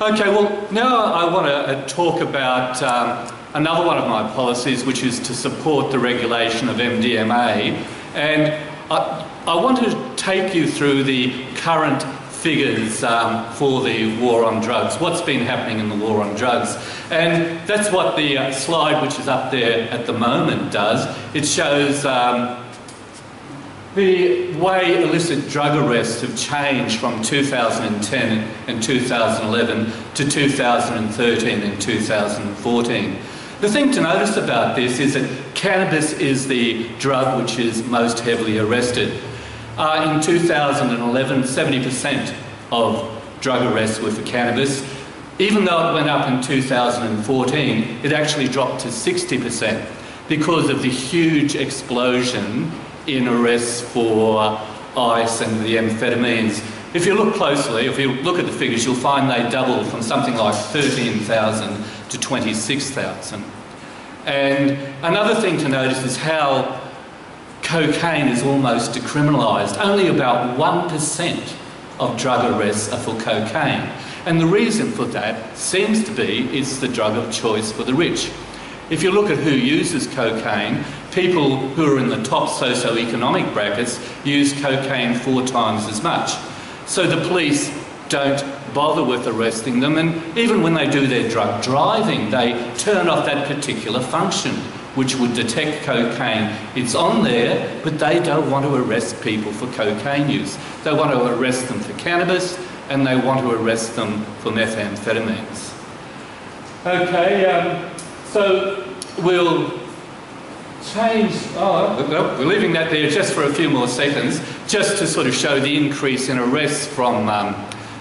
Okay, well, now I want to talk about another one of my policies, which is to support the regulation of MDMA. And I want to take you through the current figures for the war on drugs, what's been happening in the war on drugs. And that's what the slide, which is up there at the moment, does. It shows the way illicit drug arrests have changed from 2010 and 2011 to 2013 and 2014. The thing to notice about this is that cannabis is the drug which is most heavily arrested. In 2011, 70% of drug arrests were for cannabis. Even though it went up in 2014, it actually dropped to 60% because of the huge explosion in arrests for ice and the amphetamines. If you look closely, if you look at the figures, you'll find they doubled from something like 13,000 to 26,000. And another thing to notice is how cocaine is almost decriminalised. Only about 1% of drug arrests are for cocaine. And the reason for that seems to be it's the drug of choice for the rich. If you look at who uses cocaine, people who are in the top socio-economic brackets use cocaine 4 times as much. So the police don't bother with arresting them, and even when they do their drug driving, they turn off that particular function which would detect cocaine. It's on there, but they don't want to arrest people for cocaine use. They want to arrest them for cannabis, and they want to arrest them for methamphetamines. Okay, so we'll change, we're leaving that there just for a few more seconds, just to sort of show the increase in arrests from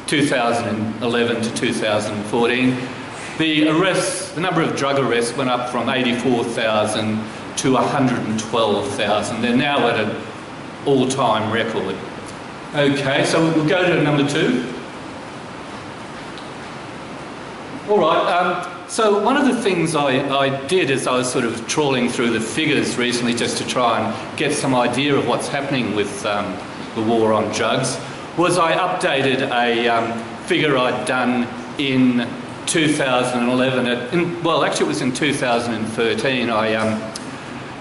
2011 to 2014. The number of drug arrests went up from 84,000 to 112,000. They're now at an all-time record. Okay, so we'll go to number 2. All right, so one of the things I did as I was sort of trawling through the figures recently just to try and get some idea of what's happening with the war on drugs was I updated a figure I'd done in 2011. Well, actually it was in 2013. I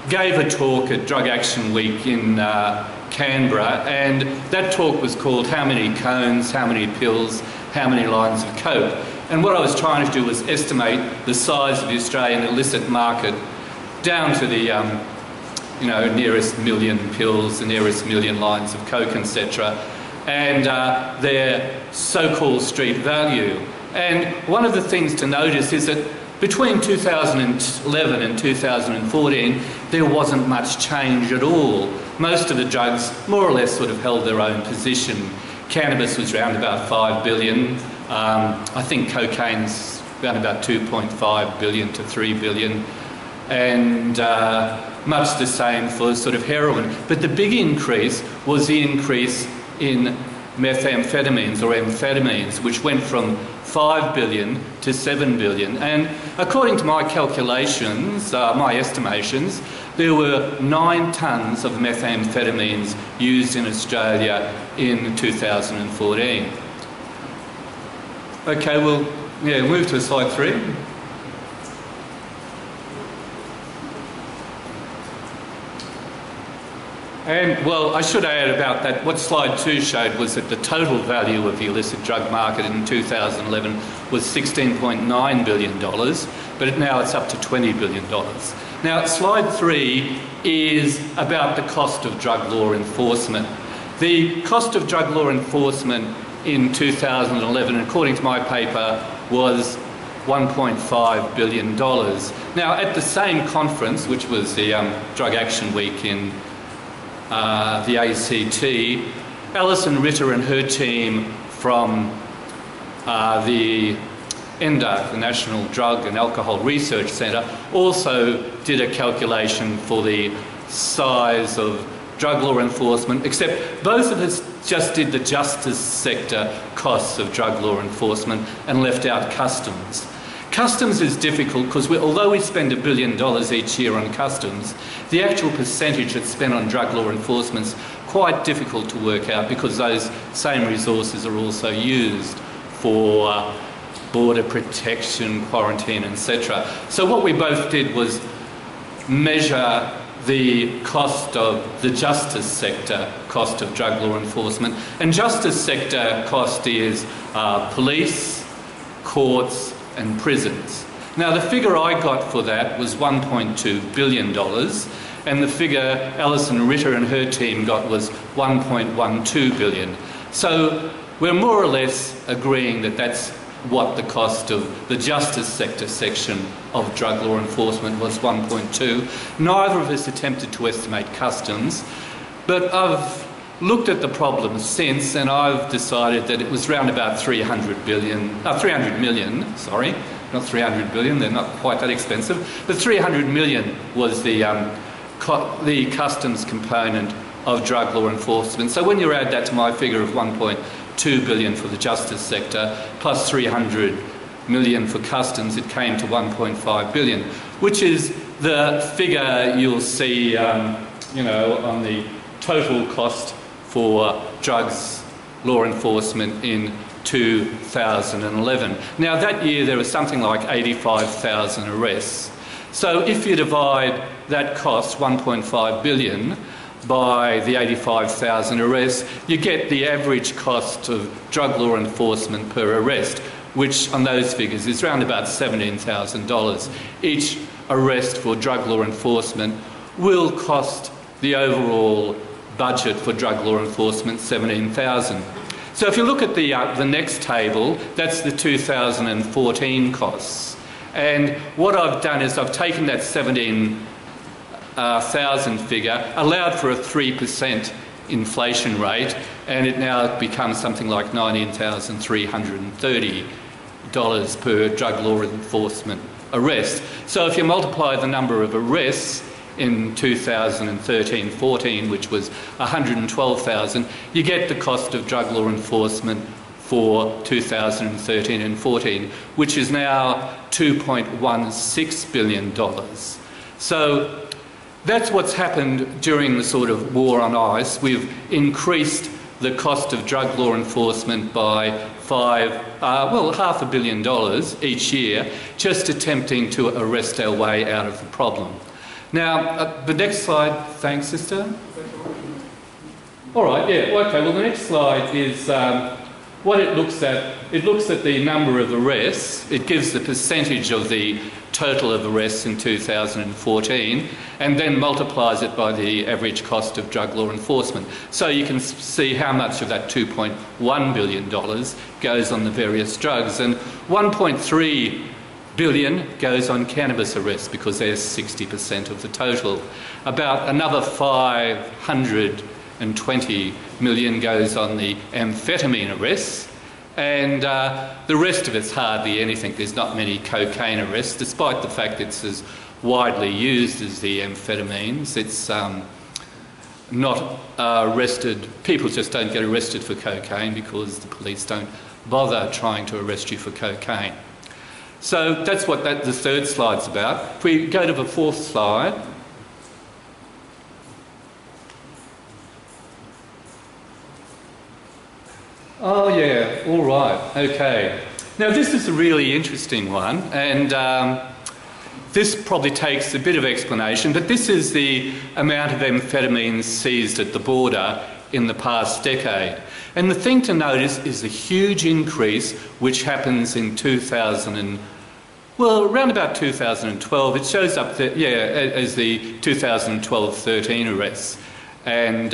gave a talk at Drug Action Week in Canberra, and that talk was called How Many Cones, How Many Pills, How Many Lines of Coke? And what I was trying to do was estimate the size of the Australian illicit market down to the nearest million pills, the nearest million lines of coke, etc., and their so-called street value. And one of the things to notice is that between 2011 and 2014, there wasn't much change at all. Most of the drugs more or less sort of held their own position. Cannabis was around about 5 billion. I think cocaine's around about 2.5 billion to 3 billion. And much the same for sort of heroin. But the big increase was the increase in methamphetamines or amphetamines, which went from 5 billion to 7 billion. And according to my calculations, my estimations, there were 9 tonnes of methamphetamines used in Australia in 2014. Okay, we'll move to slide 3. And, well, I should add about that, what slide 2 showed was that the total value of the illicit drug market in 2011 was $16.9 billion, but now it's up to $20 billion. Now, slide 3 is about the cost of drug law enforcement. The cost of drug law enforcement in 2011, according to my paper, was $1.5 billion. Now, at the same conference, which was the Drug Action Week in the ACT, Alison Ritter and her team from the NDRC, the National Drug and Alcohol Research Centre, also did a calculation for the size of drug law enforcement, except both of us just did the justice sector costs of drug law enforcement and left out customs. Customs is difficult because although we spend $1 billion each year on customs, the actual percentage that's spent on drug law enforcement is quite difficult to work out because those same resources are also used for border protection, quarantine, etc. So what we both did was measure the cost of the justice sector, cost of drug law enforcement. And justice sector cost is police, courts and prisons. Now the figure I got for that was $1.2 billion, and the figure Alison Ritter and her team got was $1.12 billion. So we're more or less agreeing that that's what the cost of the justice sector section of drug law enforcement was, 1.2. Neither of us attempted to estimate customs, but I've looked at the problem since and I've decided that it was around about 300 million, sorry, not 300 billion, they're not quite that expensive, but 300 million was the customs component of drug law enforcement. So when you add that to my figure of 1.2 billion for the justice sector plus 300 million for customs, it came to 1.5 billion, which is the figure you'll see you know, on the total cost for drugs law enforcement in 2011. Now that year there was something like 85,000 arrests. So if you divide that cost, 1.5 billion, by the 85,000 arrests, you get the average cost of drug law enforcement per arrest, which on those figures is around about $17,000. Each arrest for drug law enforcement will cost the overall budget for drug law enforcement $17,000. So if you look at the next table, that's the 2014 costs. And what I've done is I've taken that 17,000 figure, allowed for a 3% inflation rate, and it now becomes something like $19,330 per drug law enforcement arrest. So if you multiply the number of arrests in 2013-14, which was 112,000, you get the cost of drug law enforcement for 2013 and 14, which is now $2.16 billion. So that's what's happened during the sort of war on ice. We've increased the cost of drug law enforcement by $500 million each year, just attempting to arrest our way out of the problem. Now, the next slide, thanks, sister. All right, yeah, okay, well, the next slide is what it looks at. It looks at the number of arrests. It gives the percentage of the total of arrests in 2014 and then multiplies it by the average cost of drug law enforcement. So you can see how much of that $2.1 billion goes on the various drugs, and 1.3 billion goes on cannabis arrests because there's 60% of the total. About another 520 million goes on the amphetamine arrests, and the rest of it's hardly anything. There's not many cocaine arrests, despite the fact it's as widely used as the amphetamines. It's not arrested. People just don't get arrested for cocaine because the police don't bother trying to arrest you for cocaine. So that's what the third slide's about. If we go to the fourth slide. Oh yeah, all right, okay. Now this is a really interesting one, and this probably takes a bit of explanation, but this is the amount of amphetamines seized at the border in the past decade. And the thing to notice is the huge increase which happens in around about 2012. It shows up there, as the 2012-13 arrests. And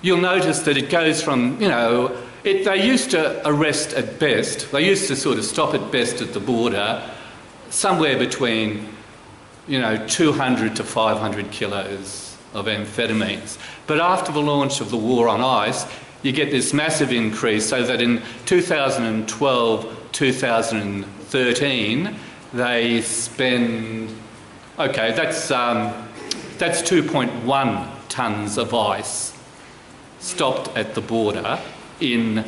you'll notice that it goes from, they used to arrest at best, they used to sort of stop at best at the border, somewhere between, 200 to 500 kilos of amphetamines. But after the launch of the war on ice, you get this massive increase, so that in 2012-2013, they spend, that's 2.1 tonnes of ice stopped at the border in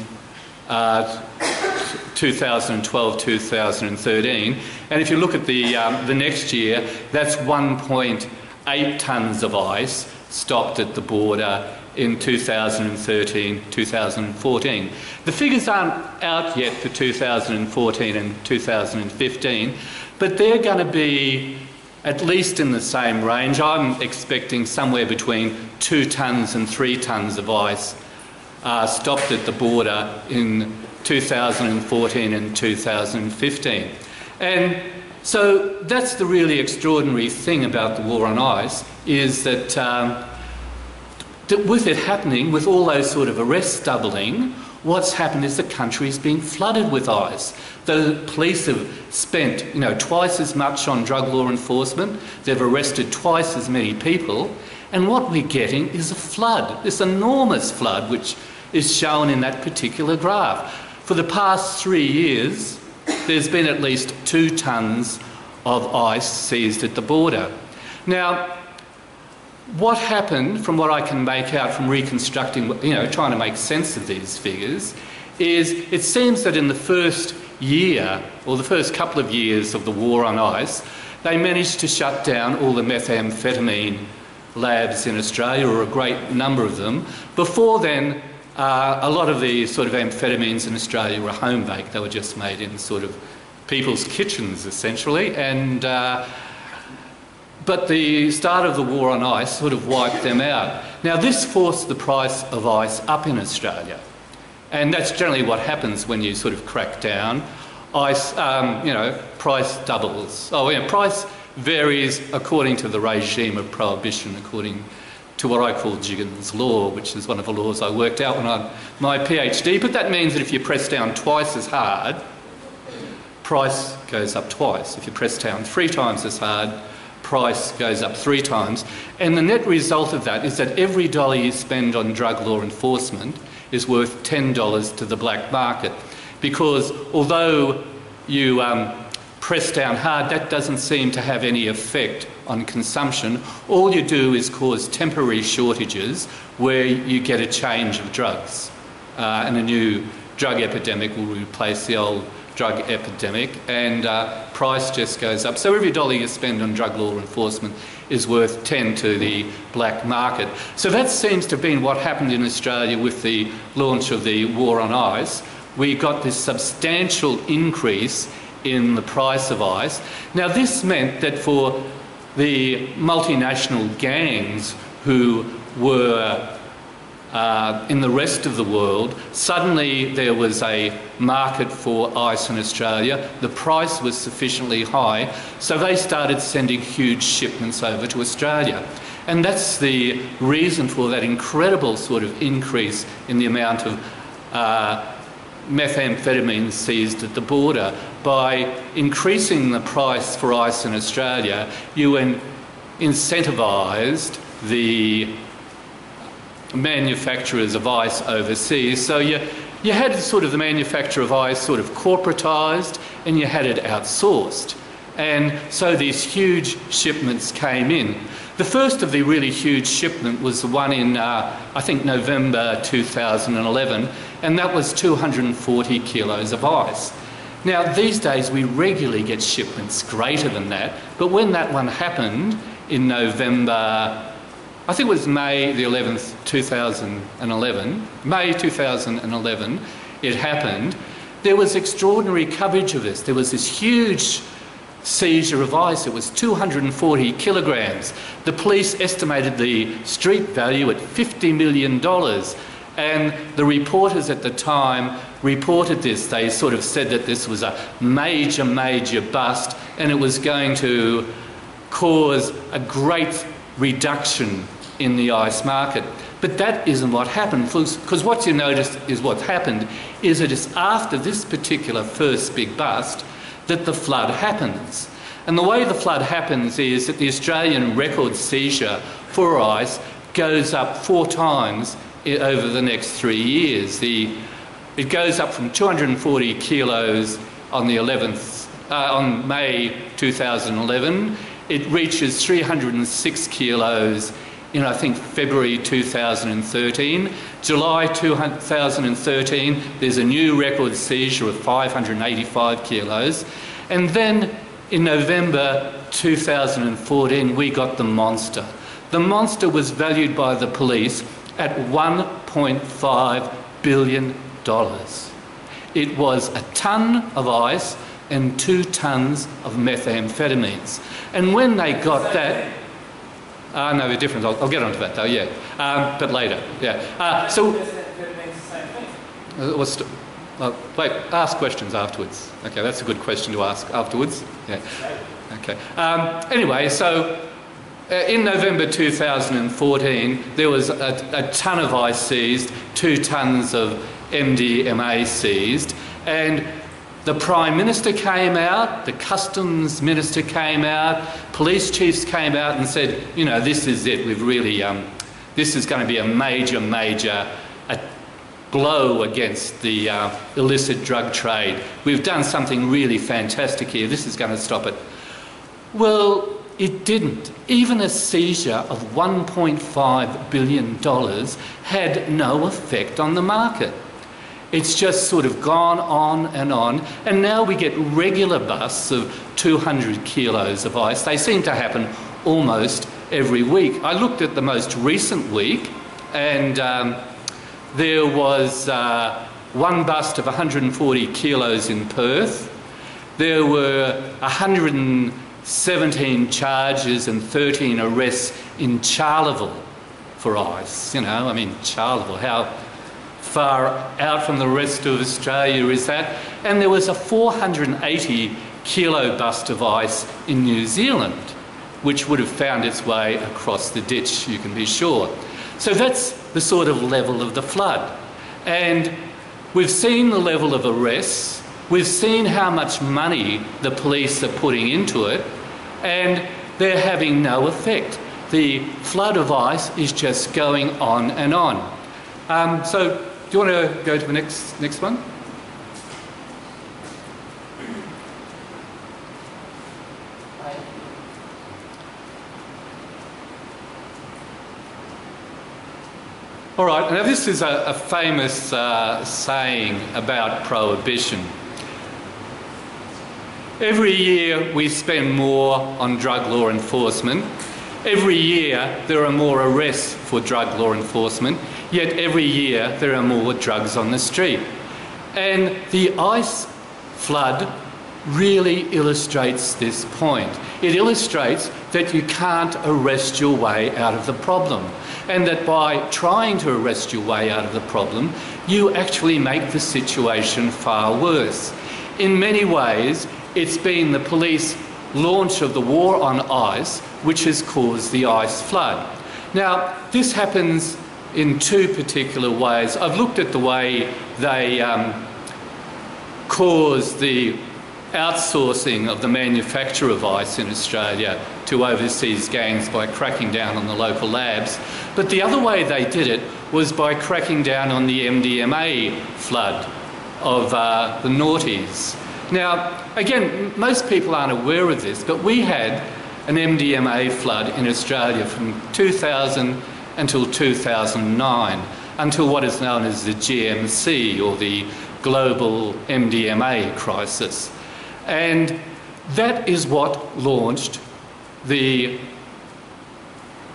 2012-2013, and if you look at the next year, that's 1.8 tonnes of ice stopped at the border in 2013, 2014. The figures aren't out yet for 2014 and 2015, but they're going to be at least in the same range. I'm expecting somewhere between 2 tonnes and 3 tonnes of ice stopped at the border in 2014 and 2015. And so that's the really extraordinary thing about the war on ice, is that, that with it happening, with all those sort of arrests doubling, what's happened is the country's been flooded with ice. The police have spent, twice as much on drug law enforcement. They've arrested twice as many people. And what we're getting is a flood, this enormous flood, which is shown in that particular graph. For the past 3 years, there's been at least 2 tonnes of ice seized at the border. Now, what happened, from what I can make out from reconstructing, trying to make sense of these figures, is it seems that in the first year, or the first couple of years of the war on ice, they managed to shut down all the methamphetamine labs in Australia, or a great number of them. Before then, a lot of the sort of amphetamines in Australia were home-baked. They were just made in sort of people's kitchens, essentially. And but the start of the war on ice sort of wiped them out. Now, this forced the price of ice up in Australia. And that's generally what happens when you sort of crack down. Ice, price doubles. Price varies according to the regime of prohibition, according to what I call Jiggens' law, which is one of the laws I worked out when I had my PhD. But that means that if you press down twice as hard, price goes up twice. If you press down 3 times as hard, price goes up 3 times. And the net result of that is that every dollar you spend on drug law enforcement is worth $10 to the black market. Because although you press down hard, that doesn't seem to have any effect on consumption. All you do is cause temporary shortages where you get a change of drugs. And a new drug epidemic will replace the old drug epidemic, and price just goes up. So every dollar you spend on drug law enforcement is worth 10 to the black market. So that seems to have been what happened in Australia with the launch of the war on ice. We got this substantial increase in the price of ice. Now, this meant that for the multinational gangs who were in the rest of the world, suddenly there was a market for ice in Australia. The price was sufficiently high, so they started sending huge shipments over to Australia. And that's the reason for that incredible sort of increase in the amount of methamphetamine seized at the border. By increasing the price for ice in Australia, you incentivised the manufacturers of ice overseas. So you had sort of the manufacture of ice sort of corporatised, and you had it outsourced. And so these huge shipments came in. The first of the really huge shipment was the one in, I think, November 2011, and that was 240 kilos of ice. Now, these days we regularly get shipments greater than that, but when that one happened in November, I think it was May the 11th, 2011, May 2011, it happened, there was extraordinary coverage of this. There was this huge seizure of ice. It was 240 kilograms. The police estimated the street value at $50 million. And the reporters at the time reported this. They sort of said that this was a major, major bust, and it was going to cause a great reduction in the ice market. But that isn't what happened, because what you notice is what happened is it is after this particular first big bust that the flood happens. And the way the flood happens is that the Australian record seizure for ice goes up 4 times over the next 3 years. It goes up from 240 kilos on the 11th, on May 2011. It reaches 306 kilos in, I think, February 2013. July 2013, there's a new record seizure of 585 kilos. And then in November 2014, we got the monster. The monster was valued by the police at $1.5 billion. It was a tonne of ice and 2 tonnes of methamphetamines. And when they got that... no, they're different. I'll get onto that though, yeah. But later, yeah. So... wait, ask questions afterwards. Okay, that's a good question to ask afterwards. Yeah. Okay. Anyway, so in November 2014, there was a tonne of ice seized, 2 tonnes of MDMA seized, and the Prime Minister came out, the Customs Minister came out, police chiefs came out and said, you know, this is it. We've really, this is going to be a major blow against the illicit drug trade. We've done something really fantastic here. This is going to stop it. Well, it didn't. Even a seizure of $1.5 billion had no effect on the market. It's just sort of gone on, and now we get regular busts of 200 kilos of ice. They seem to happen almost every week. I looked at the most recent week, and there was one bust of 140 kilos in Perth. There were 117 charges and 13 arrests in Charleville for ice. You know, I mean, Charleville, how far out from the rest of Australia is that? And there was a 480 kilo bust of ice in New Zealand, which would have found its way across the ditch, you can be sure. So that's the sort of level of the flood. And we've seen the level of arrests, we've seen how much money the police are putting into it, and they're having no effect. The flood of ice is just going on and on. So do you want to go to the next one? All right, now this is a famous saying about prohibition. Every year we spend more on drug law enforcement. Every year there are more arrests for drug law enforcement, yet every year there are more drugs on the street. And the ice flood really illustrates this point. It illustrates that you can't arrest your way out of the problem, and that by trying to arrest your way out of the problem, you actually make the situation far worse. In many ways, it's been the police launch of the war on ice which has caused the ice flood. Now, this happens in 2 particular ways. I've looked at the way they cause the outsourcing of the manufacture of ice in Australia to overseas gangs by cracking down on the local labs. But the other way they did it was by cracking down on the MDMA flood of the noughties. Now, again, most people aren't aware of this, but we had an MDMA flood in Australia from 2000 until 2009, until what is known as the GMC, or the Global MDMA Crisis. And that is what launched the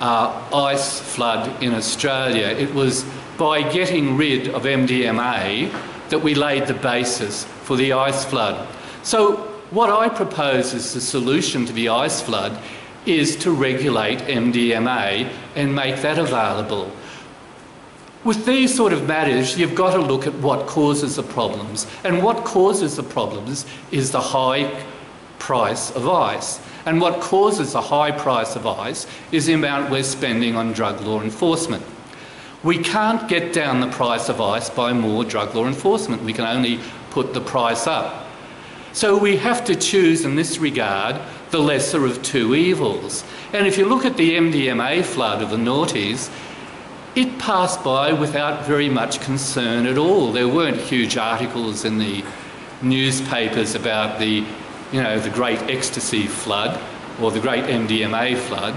ice flood in Australia. It was by getting rid of MDMA that we laid the basis for the ice flood. So what I propose as the solution to the ice flood is to regulate MDMA and make that available. With these sort of matters, you've got to look at what causes the problems. And what causes the problems is the high price of ice. And what causes the high price of ice is the amount we're spending on drug law enforcement. We can't get down the price of ice by more drug law enforcement. We can only put the price up. So we have to choose in this regard the lesser of 2 evils. And if you look at the MDMA flood of the noughties, it passed by without very much concern at all. There weren't huge articles in the newspapers about the great ecstasy flood or the great MDMA flood.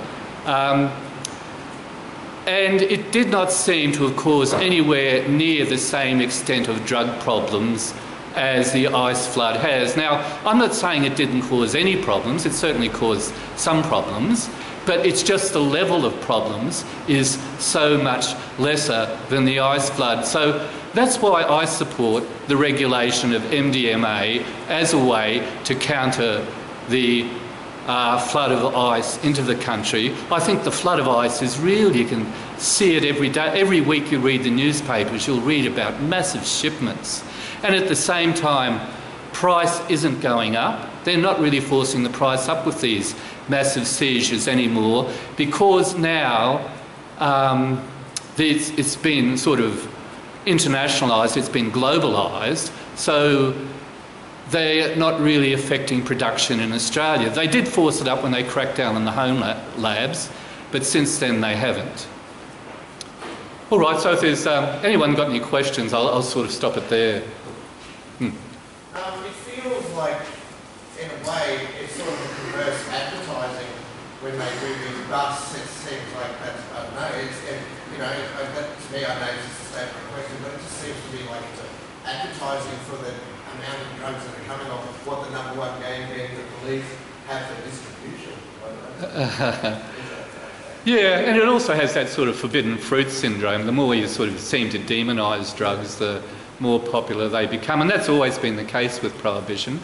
And it did not seem to have caused anywhere near the same extent of drug problems as the ice flood has. Now, I'm not saying it didn't cause any problems. It certainly caused some problems. but it's just the level of problems is so much lesser than the ice flood. So that's why I support the regulation of MDMA as a way to counter the flood of ice into the country. I think the flood of ice is real. You can see it every day. Every week you read the newspapers, you'll read about massive shipments. And at the same time, price isn't going up. They're not really forcing the price up with these massive seizures anymore, because now it's been sort of internationalised, it's been globalised, so they're not really affecting production in Australia. They did force it up when they cracked down on the home labs, but since then they haven't. All right, so if there's anyone got any questions, I'll sort of stop it there. It feels like, in a way, it's sort of a perverse advertising when they do these busts. It seems like that's, I don't know, to me, I know it's just a statement question, but it just seems to be like it's advertising for the amount of drugs that are coming off, what the number one game being the police have for distribution. Yeah, and it also has that sort of forbidden fruit syndrome. The more you sort of seem to demonise drugs, the more popular they become, and that's always been the case with prohibition.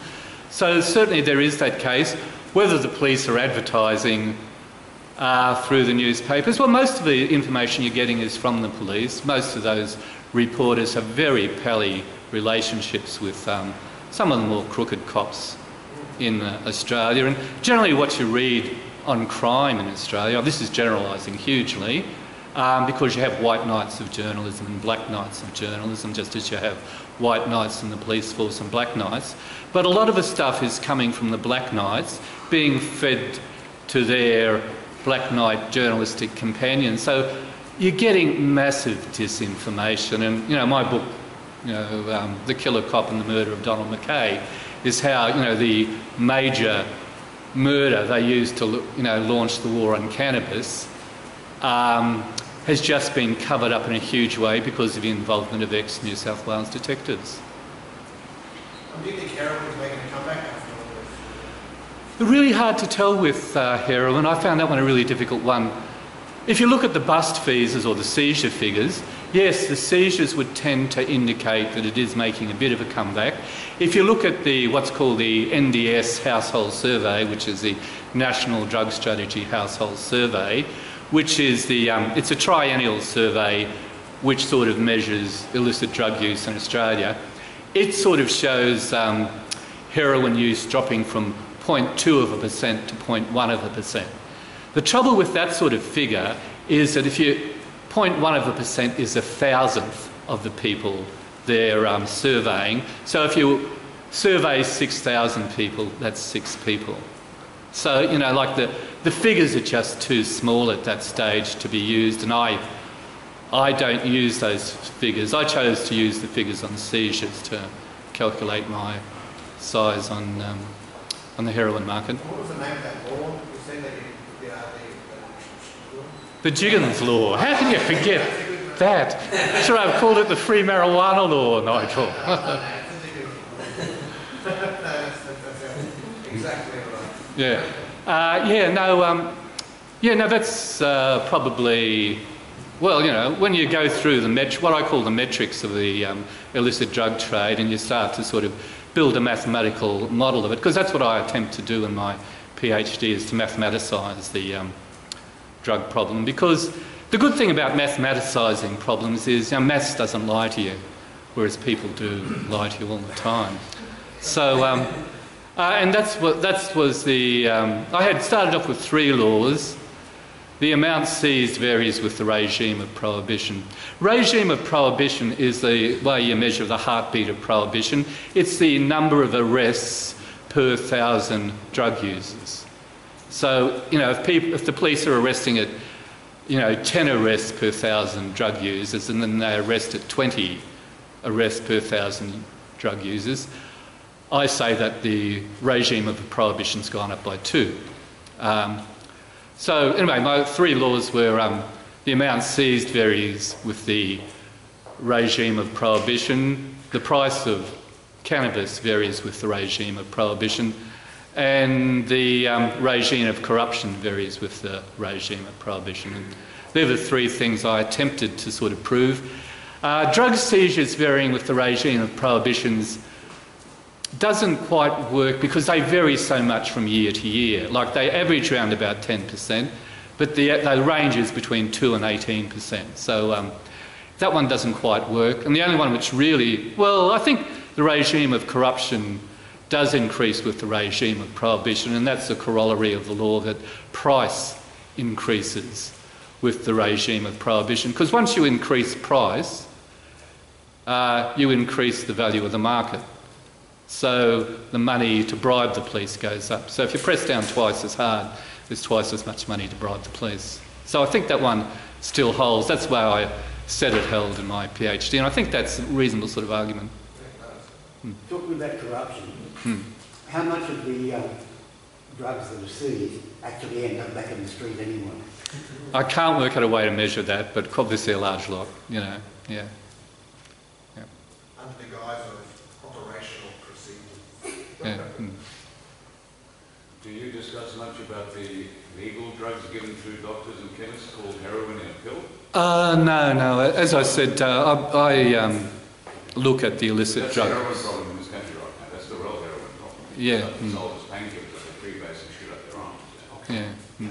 So certainly there is that case. Whether the police are advertising through the newspapers, well, most of the information you're getting is from the police. Most of those reporters have very pally relationships with some of the more crooked cops in Australia, and generally what you read on crime in Australia, this is generalising hugely, because you have white knights of journalism and black knights of journalism, just as you have white knights in the police force and black knights. But a lot of the stuff is coming from the black knights being fed to their black knight journalistic companions. So you're getting massive disinformation. And, you know, my book, The Killer Cop and the Murder of Donald Mackay, is how, the major murder they used to, launch the war on cannabis has just been covered up in a huge way because of the involvement of ex-New South Wales detectives. Do you think heroin is making a comeback after all this? Really hard to tell with heroin. I found that one a really difficult one. If you look at the bust fees or the seizure figures, yes, the seizures would tend to indicate that it is making a bit of a comeback. If you look at what's called the NDS Household Survey, which is the National Drug Strategy Household Survey, which is it's a triennial survey which sort of measures illicit drug use in Australia. It sort of shows heroin use dropping from 0.2% to 0.1%. The trouble with that sort of figure is that if 0.1% is 1,000th of the people they're surveying. So if you survey 6,000 people, that's 6 people. So, like the figures are just too small at that stage to be used, and I don't use those figures. I chose to use the figures on seizures to calculate my size on the heroin market. What was the name of that law? You said that the Jiggens law. How can you forget that? Should I have called it the free marijuana law, Nigel? Exactly right. Yeah. That's probably, well, when you go through what I call the metrics of the illicit drug trade, and you start to sort of build a mathematical model of it, because that's what I attempt to do in my PhD, is to mathematicize the drug problem. Because the good thing about mathematicizing problems is maths doesn't lie to you, whereas people do lie to you all the time. So, and that was the. I had started off with 3 laws. The amount seized varies with the regime of prohibition. Regime of prohibition is the way you measure the heartbeat of prohibition. It's the number of arrests per 1,000 drug users. So, if the police are arresting at, 10 arrests per 1,000 drug users, and then they arrest at 20 arrests per 1,000 drug users, I say that the regime of prohibition's gone up by 2. So anyway, my 3 laws were the amount seized varies with the regime of prohibition, the price of cannabis varies with the regime of prohibition, and the regime of corruption varies with the regime of prohibition. And they're the three things I attempted to sort of prove. Drug seizures varying with the regime of prohibitions doesn't quite work because they vary so much from year to year. Like they average around about 10%, but the range is between 2 and 18%. So that one doesn't quite work. And the only one which really, well, I think the regime of corruption does increase with the regime of prohibition, and that's the corollary of the law that price increases with the regime of prohibition. Because once you increase price, you increase the value of the market. So the money to bribe the police goes up. So if you press down twice as hard, there's twice as much money to bribe the police. So I think that one still holds. That's why I said it held in my PhD, and I think that's a reasonable sort of argument. Talking about corruption, how much of the drugs that are seized actually end up back in the street anyway? I can't work out a way to measure that, but obviously a large lot, you know, yeah. Under the guise of operational procedures. Yeah. Do you discuss much about the legal drugs given through doctors and chemists called heroin in a pill? No. As I said, I look at the illicit That's drug. the heroin problem in this country right now. That's the real heroin problem. Yeah. Sold as painkillers, like a freebase and shoot up their arms. Yeah.